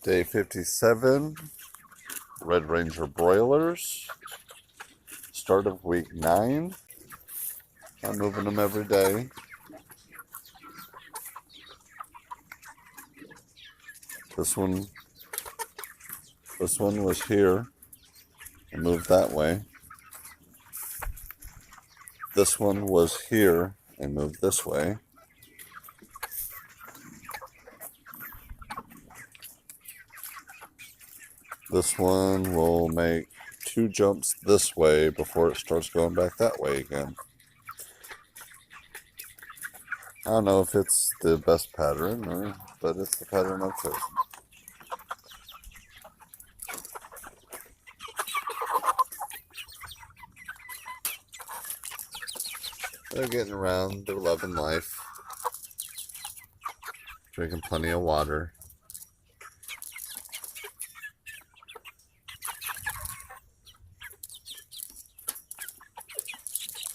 Day 57, Red Ranger broilers. Start of week 9. I'm moving them every day. This one was here and moved that way. This one was here and moved this way. This one will make 2 jumps this way before it starts going back that way again. I don't know if it's the best pattern, but it's the pattern I've chosen. They're getting around, they're loving life, drinking plenty of water.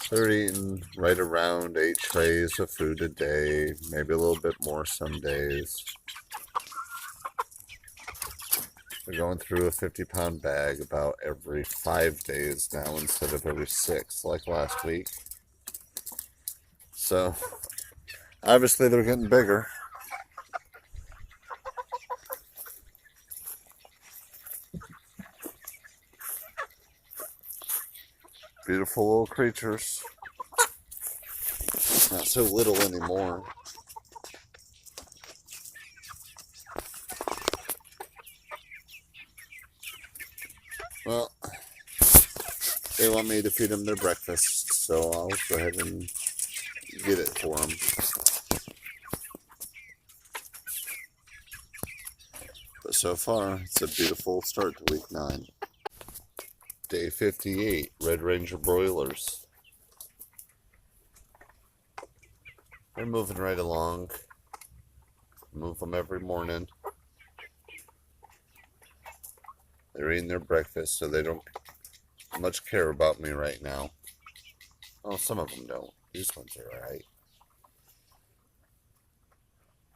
They're eating right around 8 trays of food a day, maybe a little bit more some days. They're going through a 50-pound bag about every 5 days now instead of every 6 like last week. So, obviously they're getting bigger. Beautiful little creatures. Not so little anymore. Well, they want me to feed them their breakfast, so I'll go ahead and get it for them. But so far, it's a beautiful start to week 9. Day 58, Red Ranger broilers. They're moving right along. Move them every morning. They're eating their breakfast, so they don't much care about me right now. Well, some of them don't. These ones are alright.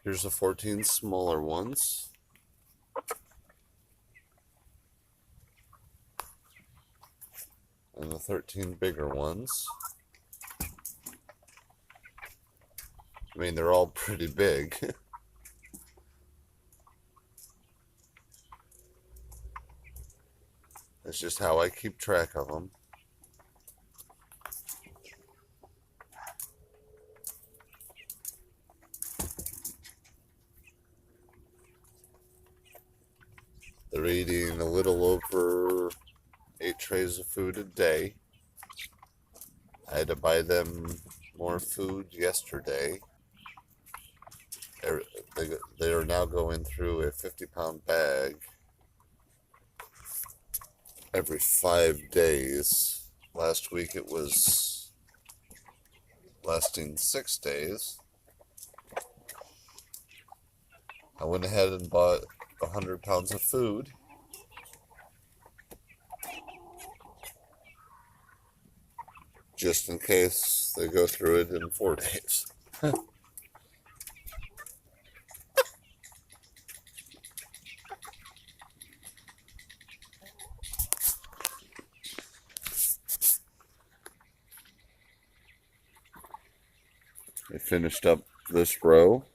Here's the 14 smaller ones. And the 13 bigger ones. I mean, they're all pretty big. That's just how I keep track of them. They're eating a little over 8 trays of food a day. I had to buy them more food yesterday. They are now going through a 50-pound bag every 5 days. Last week it was lasting 6 days. I went ahead and bought 100 pounds of food. Just in case they go through it in 4 days. I finished up this row.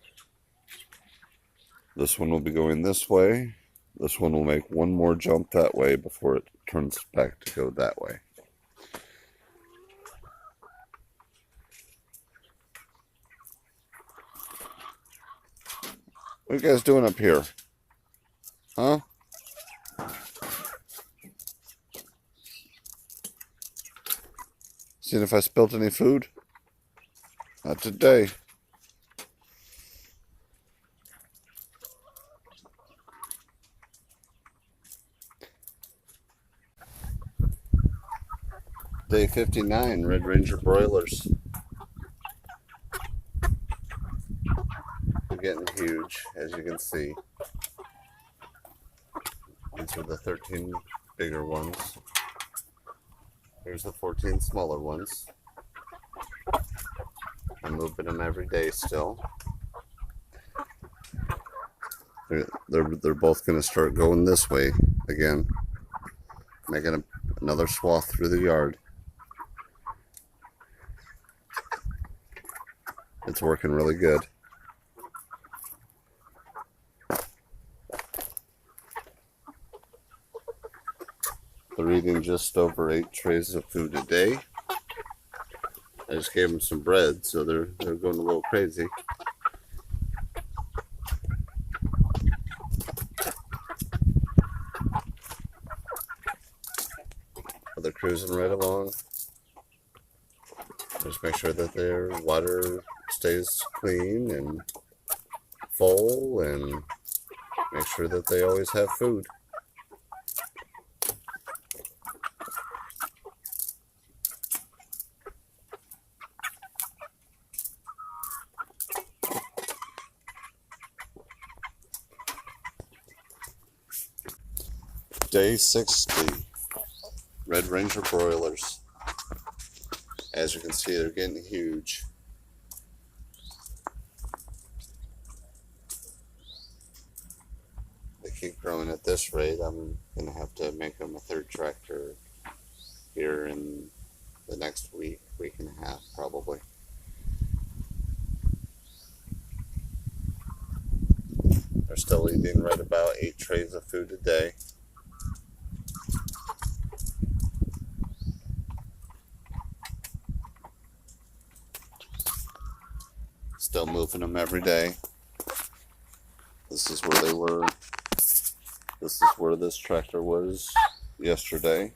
This one will be going this way. This one will make one more jump that way before it turns back to go that way. What are you guys doing up here? Huh? Seeing if I spilled any food? Not today. Day 59, Red Ranger broilers. They're getting huge, as you can see. These are the 13 bigger ones. Here's the 14 smaller ones. I'm moving them every day still. They're both going to start going this way again, making another swath through the yard. It's working really good. They're eating just over 8 trays of food a day. I just gave them some bread, so they're going a little crazy. But they're cruising right along. Just make sure that their water stays clean and full, and make sure that they always have food. Day 60, Red Ranger broilers. As you can see, they're getting huge. They keep growing at this rate. I'm going to have to make them a third tractor here in the next week and a half probably. They're still eating right about 8 trays of food a day. Still moving them every day. This is where they were. This is where this tractor was yesterday.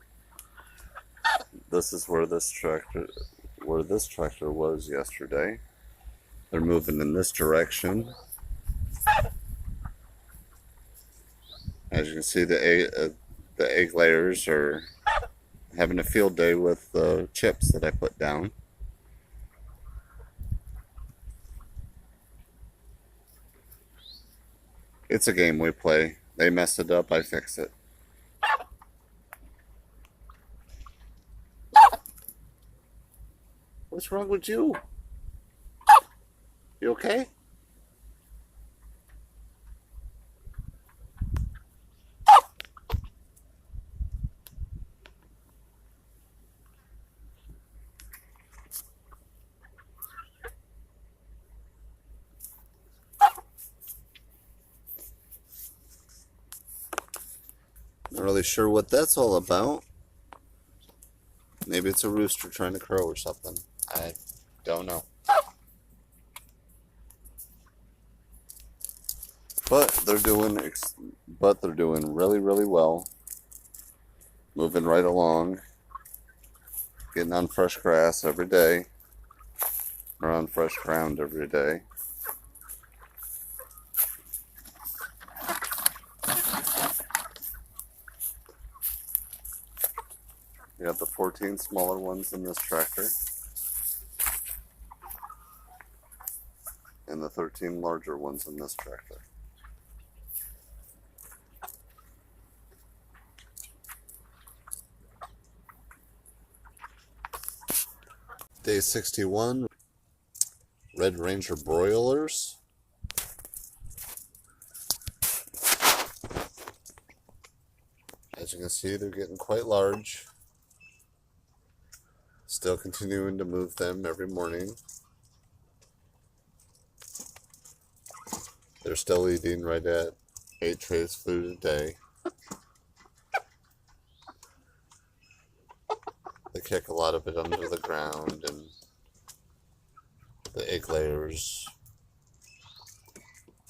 This is where this tractor was yesterday. They're moving in this direction. As you can see, the egg layers are having a field day with the chips that I put down. It's a game we play. They mess it up, I fix it. What's wrong with you? You okay? Not really sure what that's all about. Maybe it's a rooster trying to crow or something. I don't know. But they're doing really, really well. Moving right along. Getting on fresh grass every day. Or on fresh ground every day. You have the 14 smaller ones in this tractor. And the 13 larger ones in this tractor. Day 61, Red Ranger broilers. As you can see, they're getting quite large. Still continuing to move them every morning. They're still eating right at 8 trays of food a day. They kick a lot of it under the ground, and the egg layers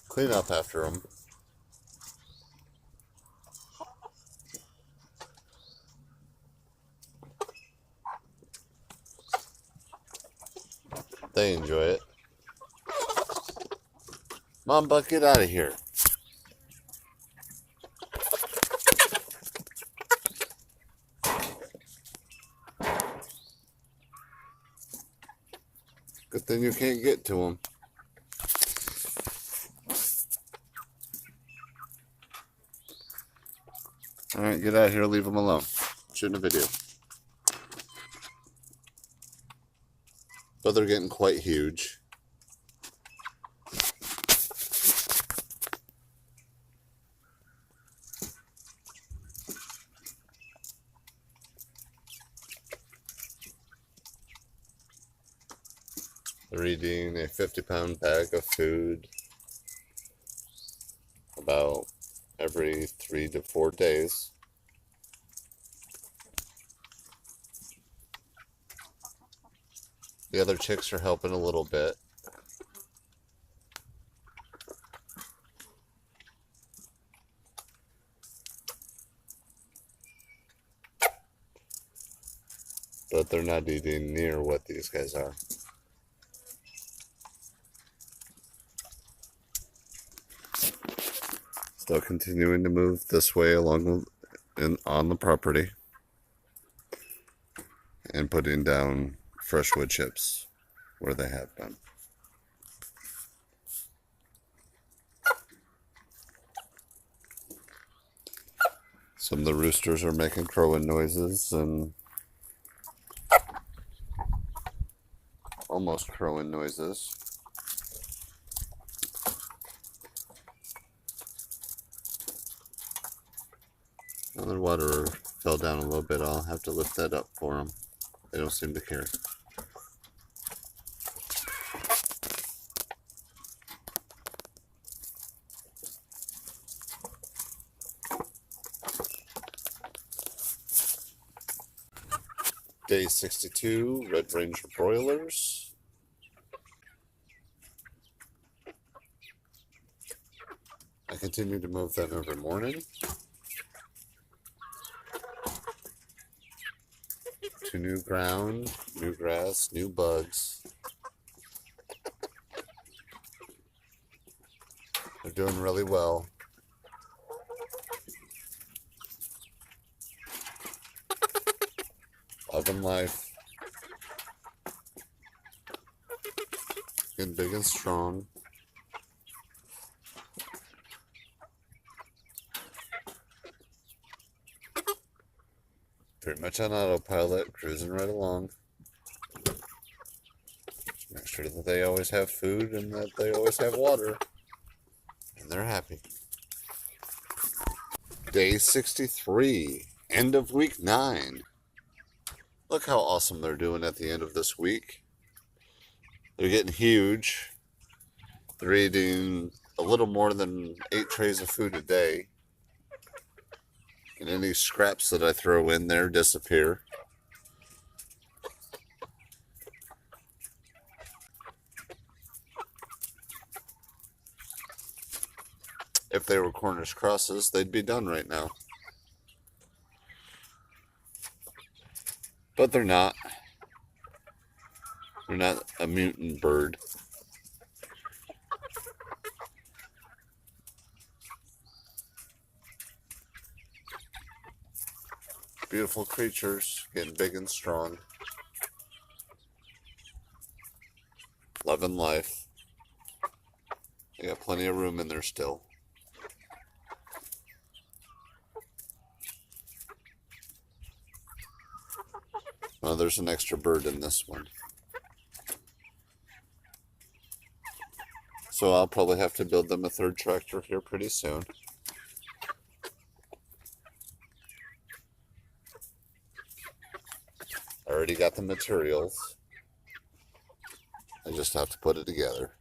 clean up after them. They enjoy it. Mom, Buck, get out of here. Good thing you can't get to them. Alright, get out of here, leave them alone. Shooting a video. But they're getting quite huge. They're eating a 50-pound bag of food about every 3 to 4 days. The other chicks are helping a little bit. But they're not eating near what these guys are. Still continuing to move this way along on the property and putting down fresh wood chips where they have been. Some of the roosters are making crowing noises and almost crowing noises. Well, their water fell down a little bit. I'll have to lift that up for them. They don't seem to care. Day 62, Red Ranger broilers. I continue to move them every morning. To new ground, new grass, new bugs. They're doing really well. Loving life. Getting big and strong. Pretty much on autopilot, cruising right along. Make sure that they always have food and that they always have water. And they're happy. Day 63, end of week 9. Look how awesome they're doing at the end of this week. They're getting huge. They're eating a little more than 8 trays of food a day. And any scraps that I throw in there disappear. If they were Cornish crosses, they'd be done right now. But they're not. They're not a mutant bird. Beautiful creatures, getting big and strong. Loving life. They got plenty of room in there still. Oh, there's an extra bird in this one. So I'll probably have to build them a 3rd tractor here pretty soon. I already got the materials. I just have to put it together.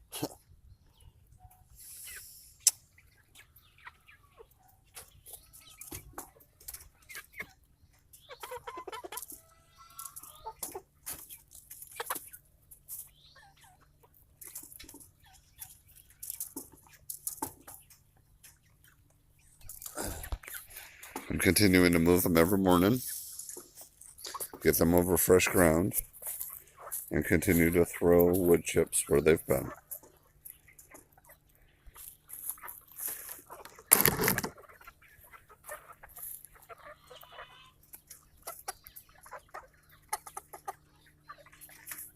I'm continuing to move them every morning, get them over fresh ground, and continue to throw wood chips where they've been.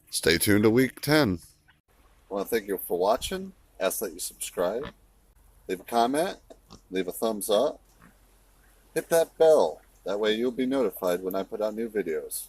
Stay tuned to week 10. I want to thank you for watching. Ask that you subscribe, leave a comment, leave a thumbs up, hit that bell. That way you'll be notified when I put out new videos.